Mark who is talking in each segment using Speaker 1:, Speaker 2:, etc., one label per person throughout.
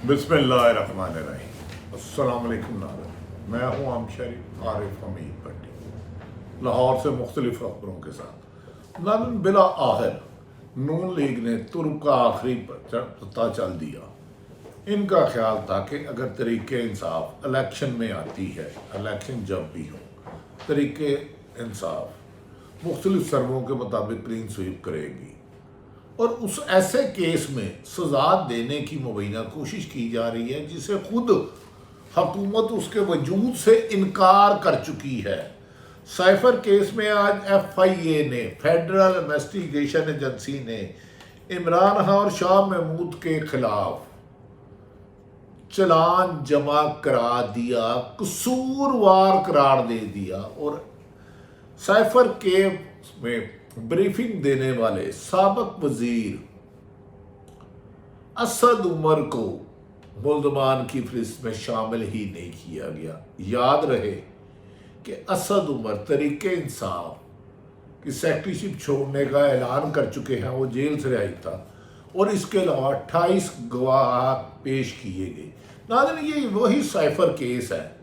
Speaker 1: बिस्मिल्लाहिर्रहमानिर्रहीम। अस्सलाम वालेकुम नाज़रीन, मैं हूँ आम शरीफ आरिफ हमीद भट्टी, लाहौर से मुख्तलिफ खबरों के साथ। नाज़रीन, बिला आखिर नून लीग ने तुर्क का आखिरी पता चल दिया। इनका ख्याल था कि अगर तरीके इंसाफ इलेक्शन में आती है, इलेक्शन जब भी हो, तरीके इंसाफ मुख्तलिफ सर्वों के मुताबिक क्लीन स्वीप करेगी और उस ऐसे केस में सजा देने की मुबैना कोशिश की जा रही है जिसे खुद हुकूमत उसके वजूद से इनकार कर चुकी है। साइफर केस में आज FIA ने, फेडरल इन्वेस्टिगेशन एजेंसी ने, इमरान खान और शाह महमूद के खिलाफ चलान जमा करा दिया, कसूरवार करार दे दिया और साइफर केस में ब्रीफिंग देने वाले साबिक वजीर असद उमर को मुल्ज़मान की फहरिस्त में शामिल ही नहीं किया गया। याद रहे कि असद उमर तरीके इंसाफ की सेक्रेटरीशिप छोड़ने का ऐलान कर चुके हैं, वो जेल से रिहाई था और इसके अलावा 28 गवाह पेश किए गए। नाज़रीन, ये वही साइफर केस है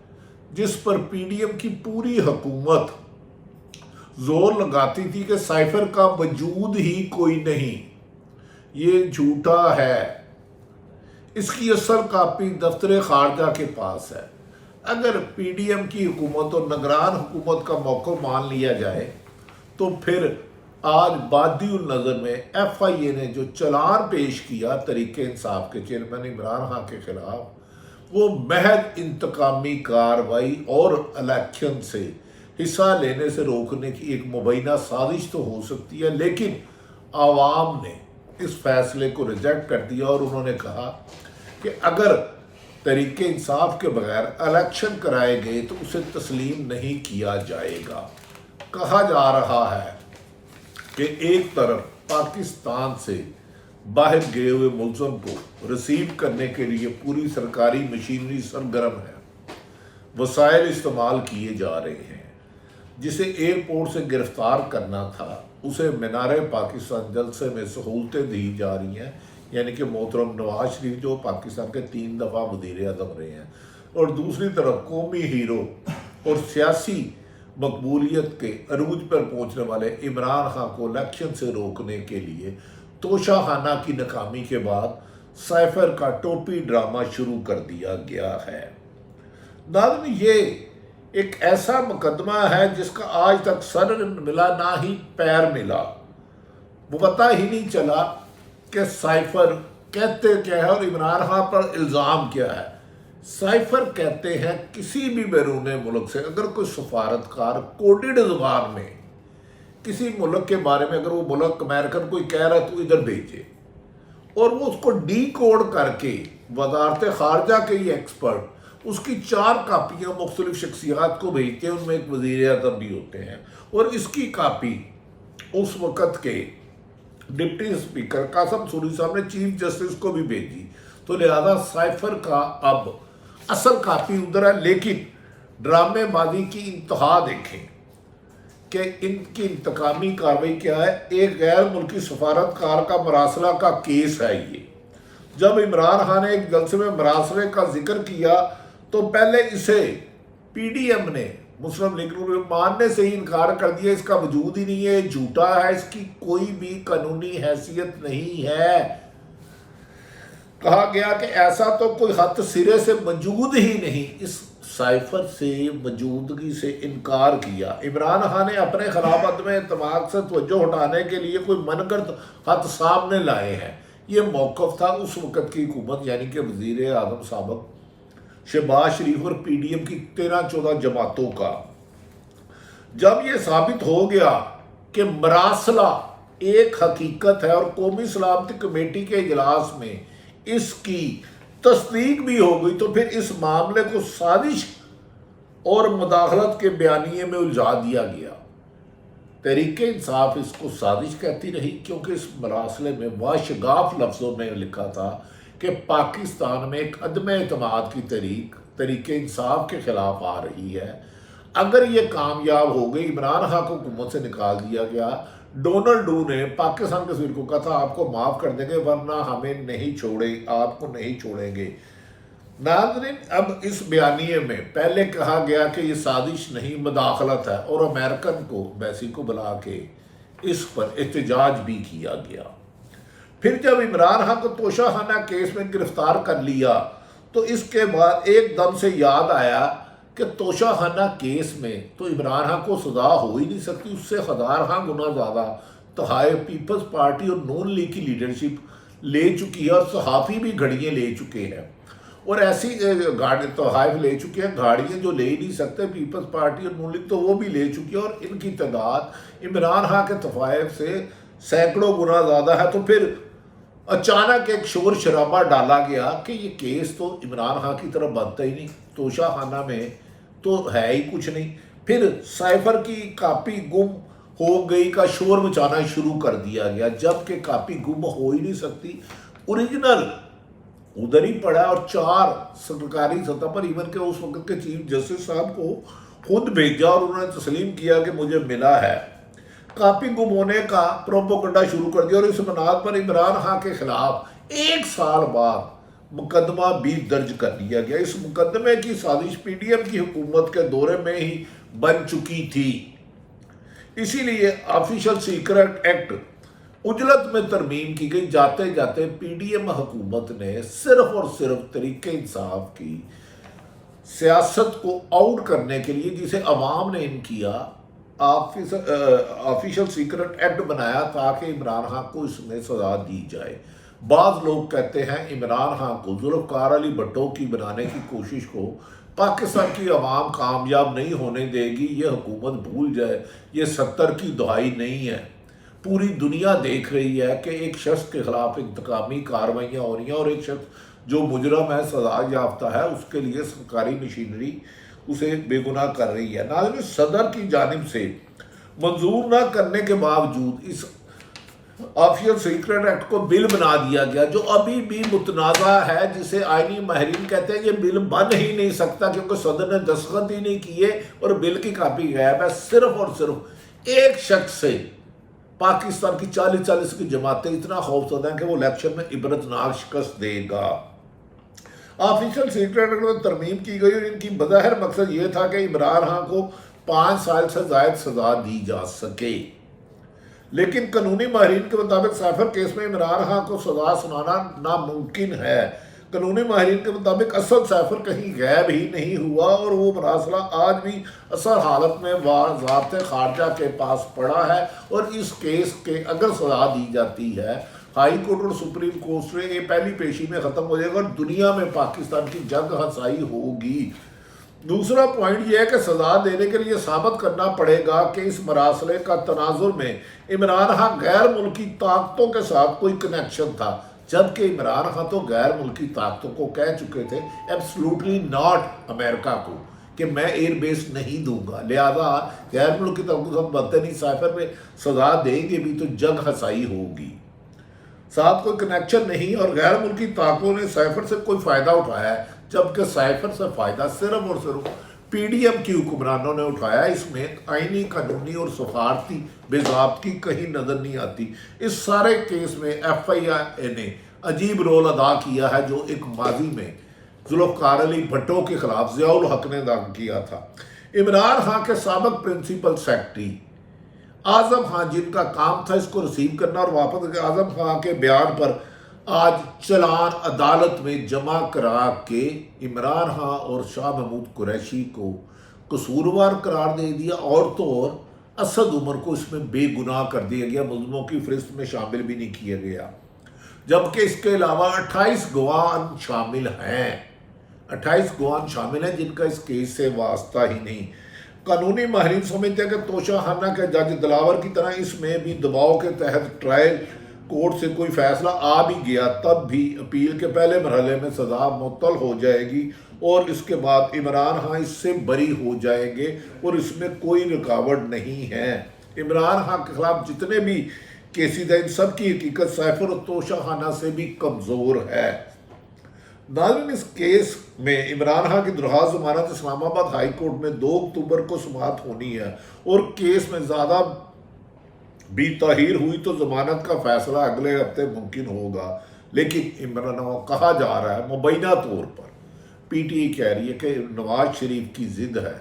Speaker 1: जिस पर PDM की पूरी हुकूमत जोर लगाती थी कि साइफर का वजूद ही कोई नहीं, ये झूठा है, इसकी असल कापी दफ्तर खारजा के पास है। अगर PDM की हुकूमत और निगरान हुकूमत का मौक़िफ़ मान लिया जाए तो फिर आज बादिउल नज़र में FIA ने जो चलान पेश किया तरीके इंसाफ के चेयरमैन इमरान खान के खिलाफ, वो महज इंतकामी कार्रवाई और इलेक्शन से हिस्सा लेने से रोकने की एक मुबैना साजिश तो हो सकती है, लेकिन आवाम ने इस फैसले को रिजेक्ट कर दिया और उन्होंने कहा कि अगर तरीके इंसाफ के बगैर इलेक्शन कराए गए तो उसे तस्लीम नहीं किया जाएगा। कहा जा रहा है कि एक तरफ पाकिस्तान से बाहर गए हुए मुल्ज़िम को रिसीव करने के लिए पूरी सरकारी मशीनरी सरगर्म है, वसाइल इस्तेमाल किए जा रहे हैं। जिसे एयरपोर्ट से गिरफ्तार करना था उसे मीनार पाकिस्तान जलसे में सहूलतें दी जा रही हैं, यानी कि मोहतरम नवाज शरीफ जो पाकिस्तान के 3 दफ़ा वज़ीर आज़म रहे हैं, और दूसरी तरफ कौमी हीरो और सियासी मकबूलियत के अरूज पर पहुंचने वाले इमरान खान को इलेक्शन से रोकने के लिए तोशाखाना की नाकामी के बाद साइफर का टोपी ड्रामा शुरू कर दिया गया है। नाज़रीन, ये एक ऐसा मुकदमा है जिसका आज तक सर मिला ना ही पैर मिला। वो पता ही नहीं चला कि साइफर कहते क्या है और इमरान खान पर इल्ज़ाम क्या है। साइफर कहते हैं किसी भी बैरून मुल्क से अगर कोई सफारतकार कोडेड ज़ुबान में किसी मुल्क के बारे में, अगर वो मुल्क अमेरिकन कोई कह रहा है तो इधर भेजे, और वो उसको डी कोड करके वज़ारत ख़ारजा के ही एक्सपर्ट उसकी 4 कापियाँ मुख्तलिफ शख्सियात को भेजते हैं, उनमें एक वज़ीर आज़म भी होते हैं, और इसकी कापी उस वक़्त के डिप्टी स्पीकर कासिम सूरी साहब ने चीफ जस्टिस को भी भेजी। तो लिहाजा साइफर का अब असल कापी उधर है, लेकिन ड्रामेबाजी की इंतहा देखें कि इनकी इंतकामी कार्रवाई क्या है। एक गैर मुल्की सफारतकार का मरासला का केस है ये। जब इमरान खान ने एक जलसे में मरासले का जिक्र किया तो पहले इसे PDM ने, मुस्लिम लीग नून, मानने से ही इनकार कर दिया, इसका वजूद ही नहीं है, झूठा है, इसकी कोई भी कानूनी हैसियत नहीं है। कहा गया कि ऐसा तो कोई खत सिरे से मौजूद ही नहीं। इस साइफर से मौजूदगी से इनकार किया। इमरान खान ने अपने खिलाफ अदम एतमाद से तवज्जो हटाने के लिए कोई मनगढ़ंत खत सामने लाए हैं। ये मौक़िफ़ था उस वक़्त की हुकूमत, यानी कि वज़ीर आज़म साबिक़ शहबाज शरीफ और PDM की 13-14 जमातों का। जब ये साबित हो गया कि मरासला एक हकीकत है और कौमी सलामती कमेटी के इजलास में इसकी तस्दीक भी हो गई, तो फिर इस मामले को साजिश और मुदाखलत के बयानिए में उलझा दिया गया। तहरीके इंसाफ इसको साजिश कहती रही क्योंकि इस मरासले में वाशगाफ लफ्ज़ों में लिखा था कि पाकिस्तान में एक अदम एतमाद की तहरीके इंसाफ के ख़िलाफ़ आ रही है। अगर ये कामयाब हो गई, इमरान खान को हुकूमत से निकाल दिया गया, डोनाल्ड डू ने पाकिस्तान के सफीर को कहा था आप को माफ कर देंगे वरना हमें नहीं छोड़े, आपको नहीं छोड़ेंगे। नाज़रीन, अब इस बयानिए में पहले कहा गया कि ये साजिश नहीं मदाखलत है और अमेरिकन को एम्बेसी को बुला के इस पर एहतजाज भी किया गया। फिर जब इमरान खान को तोशाखाना केस में गिरफ्तार कर लिया तो इसके बाद एकदम से याद आया कि तोशाखाना केस में तो इमरान खान को सजा हो ही नहीं सकती, उससे हजार खां गुना ज़्यादा तहाय पीपल्स पार्टी और नून लीग की लीडरशिप ले चुकी है और सहाफ़ी भी घड़ियाँ ले चुके हैं और ऐसी गाड़ी तोहाइफ ले चुके हैं, गाड़ियाँ जो ले ही नहीं सकते पीपल्स पार्टी और नून लीग तो वो भी ले चुकी है और इनकी तादाद इमरान खान के तोहाइफ से सैकड़ों गुना ज़्यादा है। तो फिर अचानक एक शोर शराबा डाला गया कि ये केस तो इमरान खान की तरफ बनता ही नहीं, तोशाखाना में तो है ही कुछ नहीं। फिर साइफर की कापी गुम हो गई का शोर मचाना शुरू कर दिया गया, जबकि कापी गुम हो ही नहीं सकती, ओरिजिनल उधर ही पड़ा और 4 सरकारी सतह पर इवन के उस वक्त के चीफ जस्टिस साहब को खुद भेजा और उन्होंने तस्लीम किया कि मुझे मिला है। कापी गुम होने का प्रोपोगंडा शुरू कर दिया और इस बुनियाद पर इमरान खान के खिलाफ 1 साल बाद मुकदमा भी दर्ज कर लिया गया। इस मुकदमे की साजिश पीडीएम की हुकूमत के दौरे में ही बन चुकी थी, इसीलिए ऑफिशियल सीक्रेट एक्ट उजलत में तरमीम की गई। जाते जाते पीडीएम हुकूमत ने सिर्फ और सिर्फ तरीके इंसाफ की सियासत को आउट करने के लिए, जिसे अवाम ने इन किया, ऑफिशियल सीक्रेट एक्ट बनाया ताकि इमरान खान को इसमें सजा दी जाए। बाज़ लोग कहते हैं इमरान खान को जुल्फ़कार अली भट्टो की बनाने की कोशिश को पाकिस्तान की अवाम कामयाब नहीं होने देगी, ये हुकूमत भूल जाए, ये 70 की दुहाई नहीं है। पूरी दुनिया देख रही है कि एक शख्स के खिलाफ इंतकामी कार्रवाइयाँ हो रही हैं और एक शख्स जो मुजरम है, सजा याफ्ता है, उसके लिए सरकारी मशीनरी उसे बेगुनाह कर रही है। नाज़रीन, सदर की जानिब से मंजूर न करने के बावजूद इस ऑफिशियल सीक्रेट एक्ट को बिल बना दिया गया, जो अभी भी मुतनाज़ा है, जिसे आईनी माहिरीन कहते हैं ये बिल बन ही नहीं सकता क्योंकि सदर ने दस्तखत ही नहीं किए और बिल की कापी गायब है। सिर्फ और सिर्फ एक शख्स से पाकिस्तान की 40 की जमातें इतना खौफजदा हैं कि वो इलेक्शन में इबरतनाक शिकस्त देगा। ऑफिशियल सीक्रेट एक्ट में तरमीम की गई और इनकी बज़ाहिर मकसद ये था कि इमरान खान को 5 साल से ज़ायद सजा दी जा सके, लेकिन कानूनी माहिरीन के मुताबिक साइफर केस में इमरान खान को सजा सुनाना नामुमकिन है। कानूनी माहिरीन के मुताबिक असद साइफर कहीं गायब ही नहीं हुआ और वो मरासला आज भी असर हालत में वज़ारत ख़ारजा के पास पड़ा है और इस केस के अगर सजा दी जाती है हाई कोर्ट और सुप्रीम कोर्ट से ये पहली पेशी में ख़त्म हो जाएगा और दुनिया में पाकिस्तान की जंग हंसाई होगी। दूसरा पॉइंट ये है कि सजा देने के लिए साबित करना पड़ेगा कि इस मरासले का तनाजुर में इमरान खान गैर मुल्की ताकतों के साथ कोई कनेक्शन था, जबकि इमरान खान तो गैर मुल्की ताकतों को कह चुके थे एब्सोल्युटली नॉट अमेरिका को कि मैं एयर बेस नहीं दूंगा, लिहाजा गैर मुल्की ताकतों से बनते नहीं, साइफर में सजा देंगे भी तो जंग हंसाई होगी। साथ कोई कनेक्शन नहीं और गैर मुल्की ताकतों ने साइफर से कोई फ़ायदा उठाया है, जबकि साइफर से फ़ायदा सिर्फ और सिर्फ पीडीएम की हुक्मरानों ने उठाया। इसमें आईनी, कानूनी और सफारती बेज़ाब्तगी कहीं नज़र नहीं आती। इस सारे केस में FIA ने अजीब रोल अदा किया है, जो एक माजी में जुल्फ़कार अली भट्टो के खिलाफ ज़ियाउल हक ने अदा किया था। इमरान खान के साबिक़ प्रिंसिपल सेक्रेटरी आज़म खान, जिनका काम था इसको रिसीव करना और वापस, आज़म खान के बयान पर आज चलान अदालत में जमा करा के इमरान खान और शाह महमूद कुरैशी को कसूरवार करार दे दिया और तो और असद उमर को इसमें बेगुनाह कर दिया गया, मुल्ज़िमों की फहरिस्त में शामिल भी नहीं किया गया, जबकि इसके अलावा 28 गवाह शामिल हैं। 28 गवाह शामिल हैं जिनका इस केस से वास्ता ही नहीं। कानूनी माहिरीन समझते हैं कि तोशाखाना के जज दिलावर की तरह इसमें भी दबाव के तहत ट्रायल कोर्ट से कोई फैसला आ भी गया तब भी अपील के पहले मरहले में सज़ा मुअत्तल हो जाएगी और इसके बाद इमरान खान इससे बरी हो जाएंगे और इसमें कोई रुकावट नहीं है। इमरान खान के खिलाफ जितने भी केसेस हैं, इन सब की हकीकत साइफर और तोशाखाना से भी कमज़ोर है। नाज़रीन, इस केस में इमरान खान की दरख्वास्त ज़मानत इस्लामाबाद हाई कोर्ट में 2 अक्टूबर को समाअत होनी है और केस में ज़्यादा भी तहीर हुई तो जमानत का फैसला अगले हफ्ते मुमकिन होगा, लेकिन इमरान कहा जा रहा है मुबैना तौर पर पीटीआई कह रही है कि नवाज शरीफ की जिद है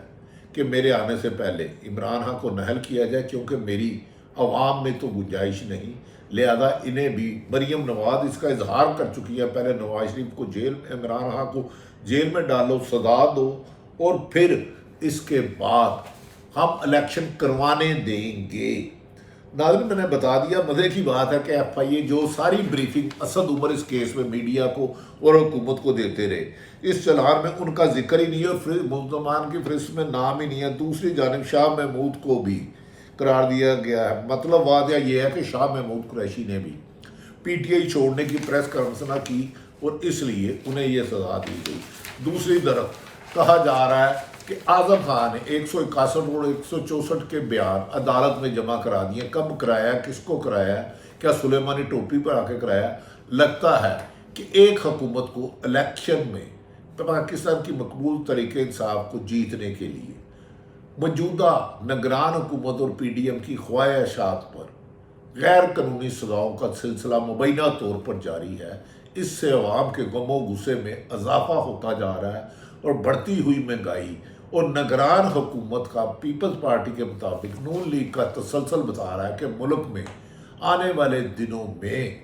Speaker 1: कि मेरे आने से पहले इमरान खान को नहल किया जाए, क्योंकि मेरी अवाम में तो गुंजाइश नहीं, लिहाजा इन्हें भी मरीम नवाज इसका इजहार कर चुकी है, पहले नवाज शरीफ को जेल, इमरान खान को जेल में डालो, सजा दो, और फिर इसके बाद हम इलेक्शन करवाने देंगे। नाज़रीन, मैंने बता दिया, मज़े की बात है कि FIA जो सारी ब्रीफिंग असद उमर इस केस में मीडिया को और हुकूमत को देते रहे, इस चलान में उनका जिक्र ही नहीं है और मुल्ज़मान की फहरिस्त में नाम ही नहीं है। दूसरी जानिब शाह महमूद को भी करार दिया गया है। मतलब वाक़या ये है कि शाह महमूद कुरैशी ने भी PTI छोड़ने की प्रेस कॉन्फ्रेंस की और इसलिए उन्हें यह सज़ा दी गई। दूसरी तरफ कहा जा रहा है कि आज़म खान ने 161 और 164 के बयान अदालत में जमा करा दिए। कब कराया, किसको कराया, क्या सुलेमानी टोपी पर आके कराया? लगता है कि एक हुकूमत को इलेक्शन में पाकिस्तान की मकबूल तरीके इंसाफ को जीतने के लिए मौजूदा निगरान हुकूमत और PDM की ख्वाहिशात पर गैर कानूनी सज़ाओं का सिलसिला मुबैना तौर पर जारी है। इससे अवाम के गमो गुस्से में इजाफा होता जा रहा है और बढ़ती हुई महंगाई और निगरान हुकूमत का पीपल्स पार्टी के मुताबिक नून लीग का तसलसल बता रहा है कि मुल्क में आने वाले दिनों में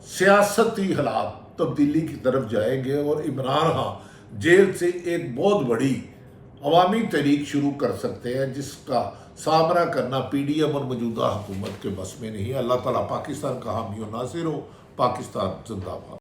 Speaker 1: सियासती हालात तब्दीली की तरफ जाएंगे और इमरान खान जेल से एक बहुत बड़ी अवामी तहरीक शुरू कर सकते हैं, जिसका सामना करना PDM और मौजूदा हुकूमत के बस में नहीं है। अल्लाह ताला पाकिस्तान का हामी और नासिर हो। पाकिस्तान जिंदाबाद।